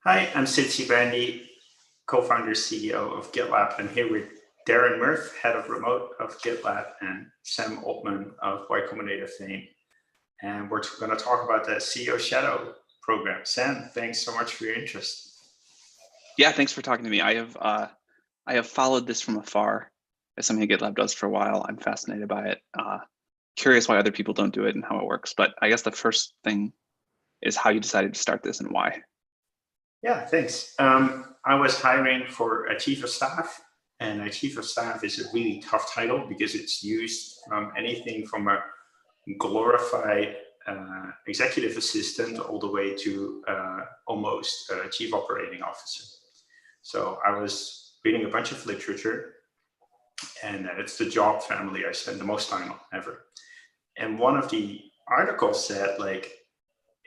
Hi, I'm Sitsi Brandy, co-founder CEO of GitLab. I'm here with Darren Murph, head of remote of GitLab, and Sam Altman of Y Combinator fame. And we're going to talk about the CEO Shadow program. Sam, thanks so much for your interest. Yeah, thanks for talking to me. I have followed this from afar. It's something GitLab does for a while. I'm fascinated by it. Curious why other people don't do it and how it works. But I guess the first thing is how you decided to start this and why. Yeah, thanks. I was hiring for a chief of staff, and a chief of staff is a really tough title because it's used from anything from a glorified executive assistant all the way to almost a chief operating officer. So I was reading a bunch of literature, and it's the job family I spend the most time on ever. And one of the articles said, like,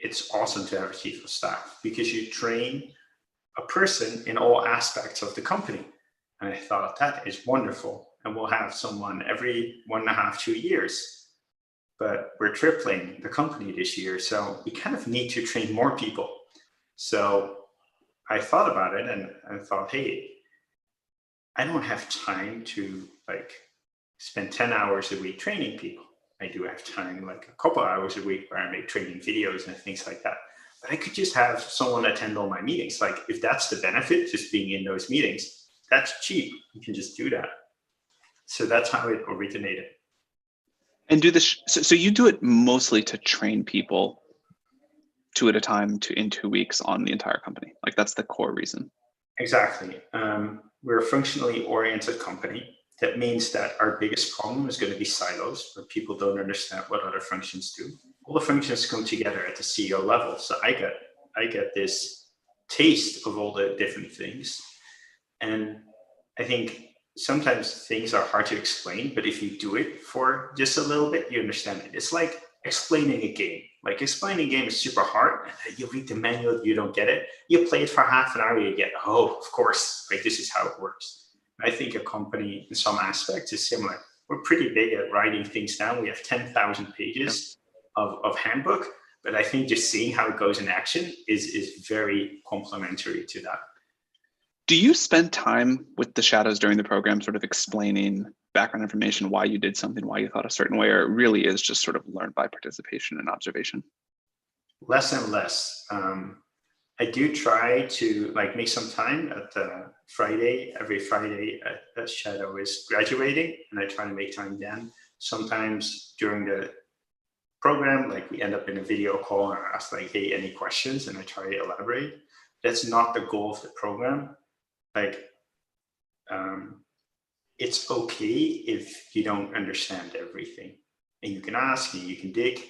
it's awesome to have a chief of staff because you train a person in all aspects of the company. And I thought, that is wonderful. And we'll have someone every 1.5, 2 years. But we're tripling the company this year. So we kind of need to train more people. So I thought about it and I thought, hey, I don't have time to spend 10 hours a week training people. I do have time, like a couple hours a week where I make training videos and things like that. But I could just have someone attend all my meetings. Like if that's the benefit, just being in those meetings, that's cheap. You can just do that. So that's how it originated. And do this, so you do it mostly to train people 2 at a time in 2 weeks on the entire company. Like that's the core reason. Exactly. We're a functionally oriented company. That means that our biggest problem is going to be silos, where people don't understand what other functions do. All the functions come together at the CEO level. So I get this taste of all the different things. And I think sometimes things are hard to explain, but if you do it for just a little bit, you understand it. It's like explaining a game. Like explaining a game is super hard. You read the manual, you don't get it. You play it for half an hour, you get, oh, of course, like this is how it works. I think a company in some aspects is similar. We're pretty big at writing things down. We have 10,000 pages of handbook, but I think just seeing how it goes in action is very complementary to that. Do you spend time with the shadows during the program sort of explaining background information, why you did something, why you thought a certain way, or it really is just sort of learned by participation and observation? Less and less. I do try to make some time at Friday. Every Friday, a shadow is graduating, and I try to make time then. Sometimes during the program, we end up in a video call and I ask hey, any questions? And I try to elaborate. That's not the goal of the program. It's okay if you don't understand everything, and you can ask and you can dig,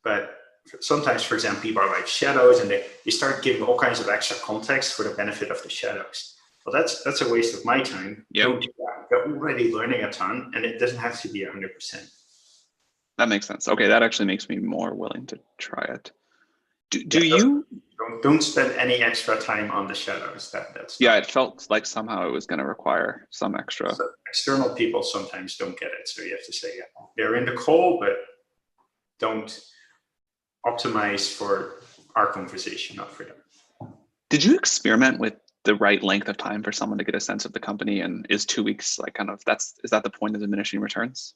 but sometimes, for example, people are like shadows and they start giving all kinds of extra context for the benefit of the shadows. Well, that's a waste of my time. Yep. Don't do that. You're already learning a ton, and it doesn't have to be 100%. That makes sense. Okay, that actually makes me more willing to try it. Do you? Don't spend any extra time on the shadows. That's yeah. It felt like somehow it was going to require some extra. So external people sometimes don't get it, so you have to say, yeah, they're in the call, but don't optimize for our conversation, not for them. Did you experiment with the right length of time for someone to get a sense of the company? And is 2 weeks is that the point of diminishing returns?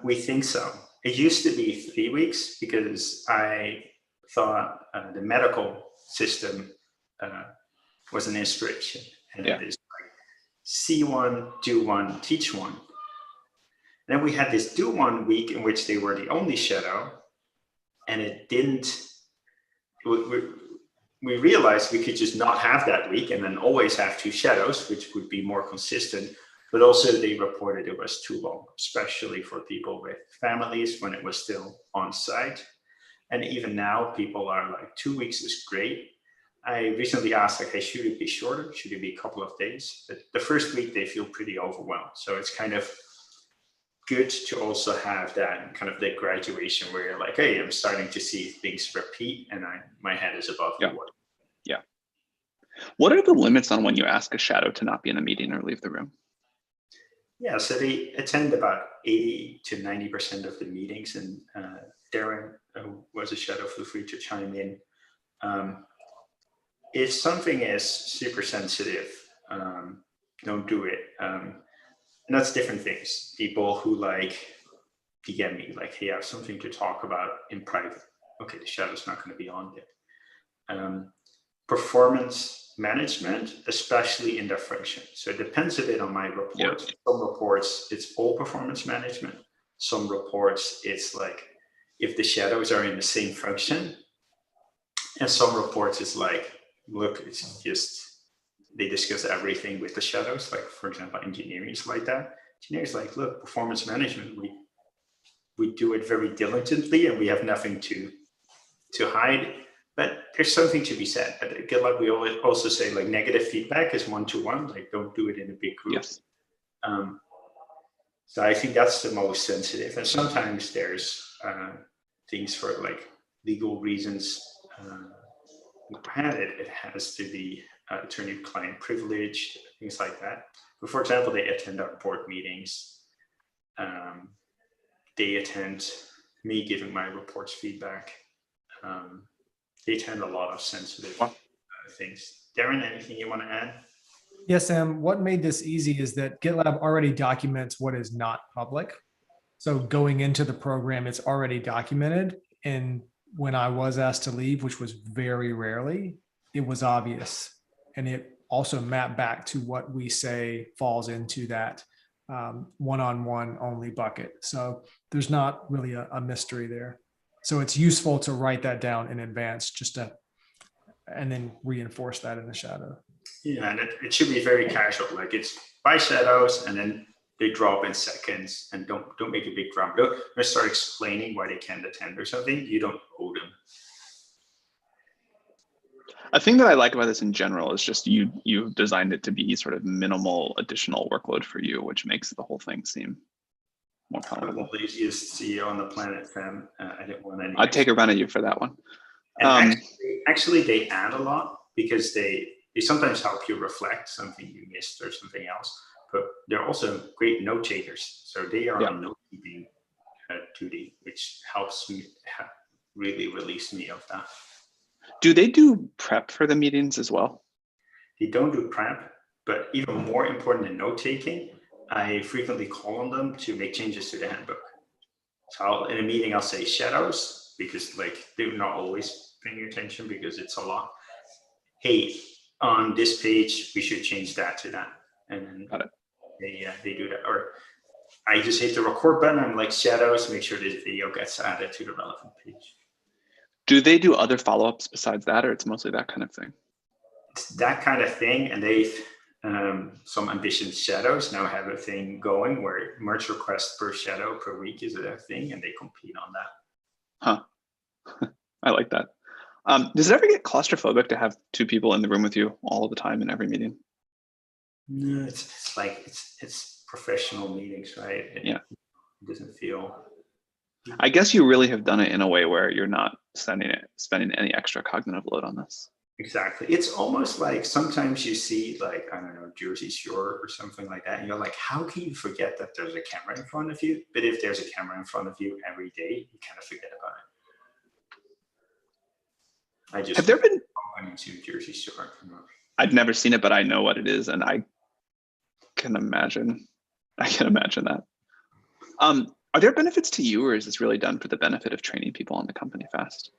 We think so. It used to be 3 weeks because I thought the medical system was an inspiration. And it is see one, do one, teach one. And then we had this do one week in which they were the only shadow, and it didn't, we realized we could just not have that week and then always have 2 shadows, which would be more consistent. But also they reported it was too long, especially for people with families when it was still on site. And even now people are like 2 weeks is great. I recently asked hey, should it be shorter? Should it be a couple of days? But the first week they feel pretty overwhelmed. So it's kind of good to also have that kind of the graduation where you're like, hey, I'm starting to see things repeat and my head is above the water. Yeah. What are the limits on when you ask a shadow to not be in a meeting or leave the room? Yeah, so they attend about 80 to 90% of the meetings, and Darren was a shadow, feel free to chime in. if something is super sensitive, don't do it. And that's different things. People who like DM me like, hey, I have something to talk about in private. Okay, the shadow's not going to be on there. Performance management, especially in their function. So it depends a bit on my reports. Yeah. Some reports, it's all performance management. Some reports, it's like if the shadows are in the same function. And some reports, it's like, look, it's just, they discuss everything with the shadows. Like, for example, engineering is like that. Engineers like, look, performance management, we do it very diligently and we have nothing to hide. But there's something to be said. At GitLab, we always also say like negative feedback is one-to-one, like don't do it in a big group. Yes. So I think that's the most sensitive. And sometimes there's things for like legal reasons. It has to be attorney-client privileged, things like that. But for example, they attend our board meetings. They attend me giving my reports feedback. They attend a lot of sensitive things. Darren, anything you want to add? Yes, Sam. What made this easy is that GitLab already documents what is not public. So going into the program, it's already documented. And when I was asked to leave, which was very rarely, it was obvious. And it also mapped back to what we say falls into that one-on-one only bucket. So there's not really a mystery there. So it's useful to write that down in advance and then reinforce that in the shadow. Yeah, and it should be very casual. Like it's by shadows and then they drop in seconds and don't make a big drama. Don't start explaining why they can't attend or something. You don't owe them. A thing that I like about this in general is just you've designed it to be sort of minimal additional workload for you, which makes the whole thing seem more palatable. I'm the laziest CEO on the planet, Sam. I didn't want any. I'd take a run at you for that one. And actually, they add a lot because they sometimes help you reflect something you missed or something else. But they're also great note takers. So they are on note keeping duty, which helps me really release me of that. Do they do prep for the meetings as well? They don't do prep, but even more important than note taking, I frequently call on them to make changes to the handbook. So in a meeting, I'll say shadows because like they're not always paying attention because it's a lot. Hey, on this page, we should change that to that. And then they do that. Or I just hit the record button. I'm like shadows, make sure this video gets added to the relevant page. Do they do other follow-ups besides that, or it's mostly that kind of thing? It's that kind of thing. And they've, some ambitious shadows now have a thing going where merge requests per shadow per week is a thing, and they compete on that. Huh. I like that. Does it ever get claustrophobic to have two people in the room with you all the time in every meeting? No, it's like it's professional meetings, right? It doesn't feel. I guess you really have done it in a way where you're not spending any extra cognitive load on this. Exactly. It's almost like sometimes you see like, I don't know, Jersey Shore or something like that. And you're like, how can you forget that there's a camera in front of you? But if there's a camera in front of you every day, you kind of forget about it. Have there been? To Jersey Shore. I've never seen it, but I know what it is, and I can imagine. I can imagine that. Are there benefits to you, or is this really done for the benefit of training people on the company fast?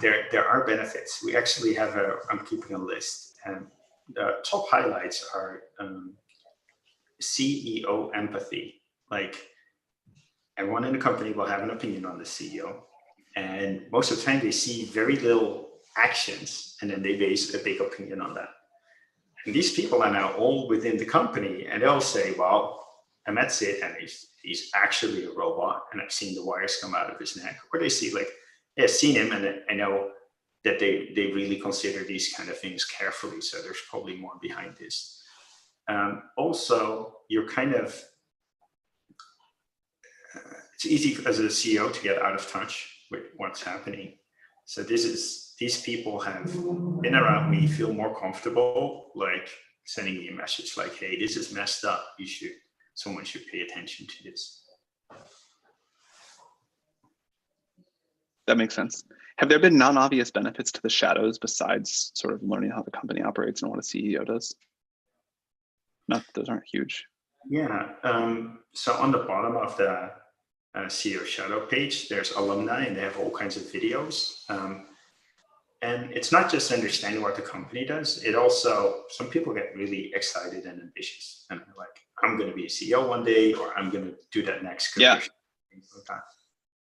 There are benefits. We actually have I'm keeping a list, and the top highlights are CEO empathy. Like everyone in the company will have an opinion on the CEO, and most of the time they see very little actions, and then they base a big opinion on that. And these people are now all within the company, and they'll say, well, Ahmet's it, and he's actually a robot, and I've seen the wires come out of his neck. Or they see like, yeah, I've seen him, and I know that they really consider these kind of things carefully, so there's probably more behind this. Also, you're kind of, it's easy as a CEO to get out of touch with what's happening. So these people have been around me, feel more comfortable, like sending me a message like, hey, this is messed up. Someone should pay attention to this. That makes sense. Have there been non-obvious benefits to the shadows besides sort of learning how the company operates and what a CEO does? Not those aren't huge. Yeah. So on the bottom of the CEO Shadow page, there's alumni, and they have all kinds of videos. And it's not just understanding what the company does. It also, some people get really excited and ambitious, and they're like, I'm going to be a CEO one day, or I'm going to do that next career. Yeah. Things like that.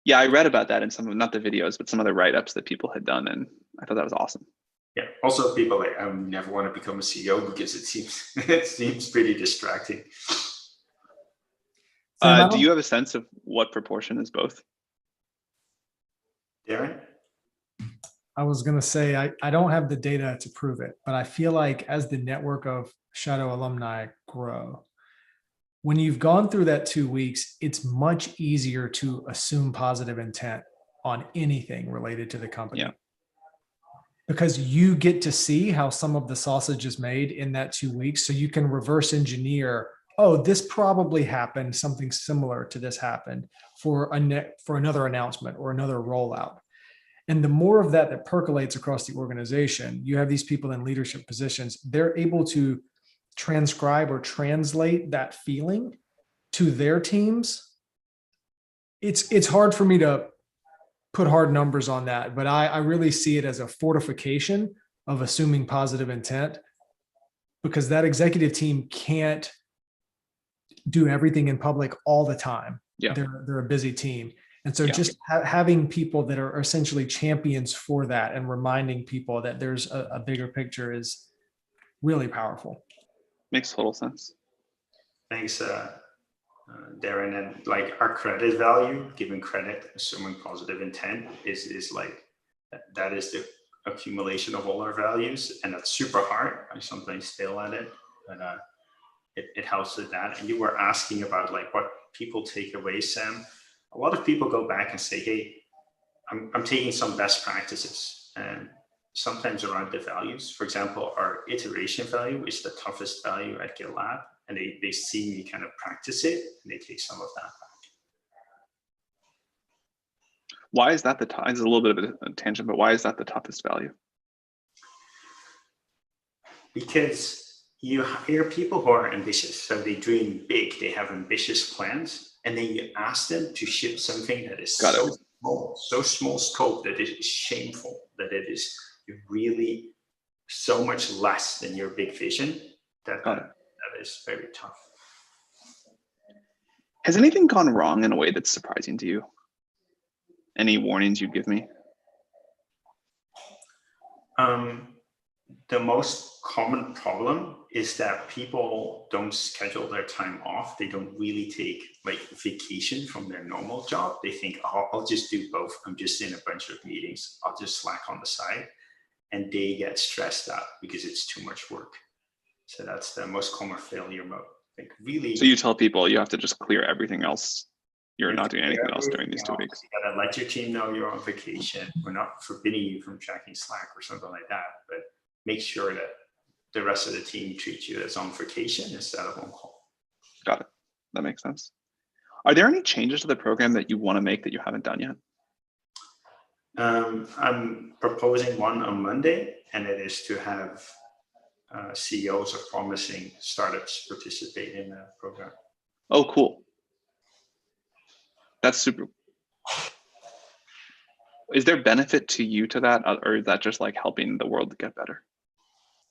Yeah, I read about that in some of, not the videos, but some of the write-ups that people had done, and I thought that was awesome. Yeah. Also, people like, I never want to become a CEO because it seems it seems pretty distracting. Do you have a sense of what proportion is both? Darren? I was going to say, I don't have the data to prove it, but I feel like as the network of Shadow alumni grow, when you've gone through that 2 weeks, it's much easier to assume positive intent on anything related to the company. Yeah. Because you get to see how some of the sausage is made in that 2 weeks. So you can reverse engineer, oh, this probably happened, something similar to this happened for another announcement or another rollout. And the more of that percolates across the organization, you have these people in leadership positions, they're able to transcribe or translate that feeling to their teams. It's hard for me to put hard numbers on that, but I really see it as a fortification of assuming positive intent, because that executive team can't do everything in public all the time. Yeah. They're a busy team. And so just having people that are essentially champions for that and reminding people that there's a bigger picture is really powerful. Makes total sense. Thanks, Darren. And like our credit value, giving credit, assuming positive intent is like, that is the accumulation of all our values. And that's super hard. I sometimes fail at it, but it helps with that. And you were asking about like what people take away, Sam. A lot of people go back and say, hey, I'm taking some best practices, and sometimes around the values. For example, our iteration value is the toughest value at GitLab, and they see me kind of practice it, and they take some of that back. Why is that the top? It's a little bit of a tangent, but why is that the toughest value? Because you hire people who are ambitious, so they dream big, they have ambitious plans, and then you ask them to ship something that is so small scope that it is shameful, that it is really so much less than your big vision, that is very tough. Has anything gone wrong in a way that's surprising to you? Any warnings you'd give me? The most common problem is that people don't schedule their time off. They don't really take like vacation from their normal job. They think, oh, I'll just do both. I'm just in a bunch of meetings. I'll just slack on the side. And they get stressed out because it's too much work. So that's the most common failure mode. Like really. So you tell people you have to just clear everything else. You're not doing anything else during these 2 weeks. You gotta let your team know you're on vacation. We're not forbidding you from checking Slack or something like that, but make sure that the rest of the team treats you as on vacation instead of on call. Got it. That makes sense. Are there any changes to the program that you want to make that you haven't done yet? I'm proposing one on Monday, and it is to have CEOs of promising startups participate in the program. Oh, cool. That's super. Is there benefit to you to that, or is that just like helping the world to get better?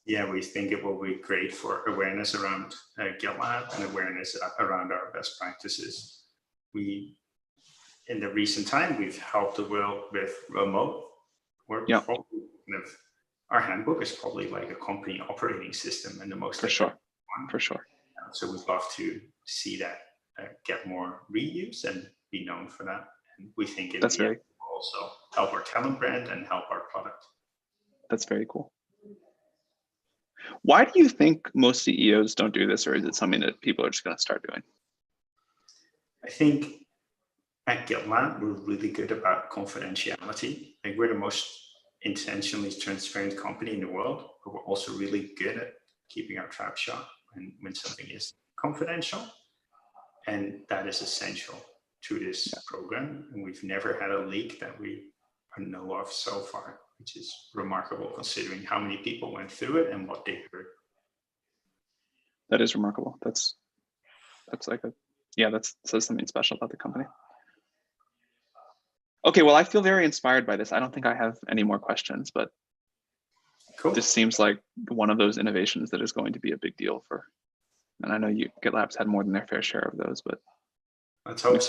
Yeah, we think it will be great for awareness around GitLab and awareness around our best practices. In the recent time, we've helped the world with remote work. Yeah. Our handbook is probably like a company operating system, and the most for sure. So we'd love to see that get more reuse and be known for that. And we think it will also help our talent brand and help our product. That's very cool. Why do you think most CEOs don't do this, or is it something that people are just going to start doing? I think at GitLab, we're really good about confidentiality. Like we're the most intentionally transparent company in the world, but we're also really good at keeping our trap shut when something is confidential. And that is essential to this program. And we've never had a leak that we know of so far, which is remarkable considering how many people went through it and what they heard. That is remarkable. That's like that says something special about the company. Okay, well, I feel very inspired by this. I don't think I have any more questions, but Cool. this seems like one of those innovations that is going to be a big deal for, and I know GitLab's had more than their fair share of those, but Let's hope so.